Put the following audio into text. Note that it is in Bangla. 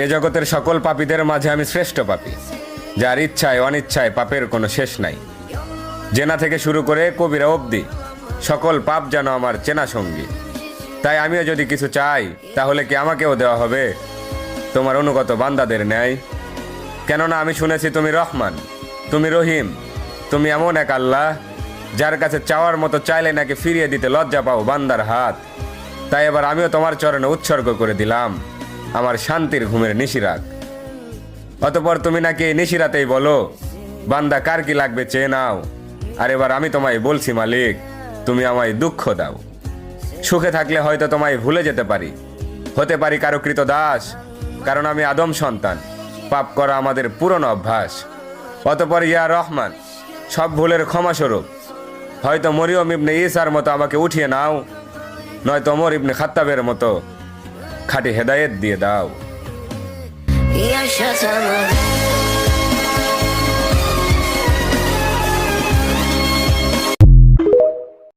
এ জগতের সকল পাপীদের মাঝে আমি শ্রেষ্ঠ পাপী, যার ইচ্ছায় অনিচ্ছায় পাপের কোনো শেষ নাই। জেনা থেকে শুরু করে কবিরা অবধি সকল পাপ যেন আমার চেনা সঙ্গী। তাই আমিও যদি কিছু চাই, তাহলে কি আমাকেও দেওয়া হবে তোমার অনুগত বান্দাদের ন্যায়? কেননা আমি শুনেছি তুমি রহমান, তুমি রহিম, তুমি এমন এক আল্লাহ যার কাছে চাওয়ার মতো চাইলে নাকি ফিরিয়ে দিতে লজ্জা পাও বান্দার হাত। তাই এবার আমিও তোমার চরণে উৎসর্গ করে দিলাম আমার শান্তির ঘুমের নিশিরাত। অতঃপর তুমি নাকি এই নিশিরাতেই বলো, বান্দা কার কি লাগবে চেয়ে নাও। আর এবার আমি তোমায় বলছি মালিক, তুমি আমায় দুঃখ দাও। সুখে থাকলে হয়তো তোমায় ভুলে যেতে পারি, হতে পারি কারো কৃত দাস, কারণ আমি আদম সন্তান, পাপ করা আমাদের পুরনো অভ্যাস। অতঃপর ইয়া রহমান, সব ভুলের ক্ষমাস্বরূপ হয়তো মরিয়ম ইবনে ঈসার মতো আমাকে উঠিয়ে নাও, নয়তো ওমর ইবনে খাত্তাবের মতো খাঁটি হেদায়েত দিয়ে দাও।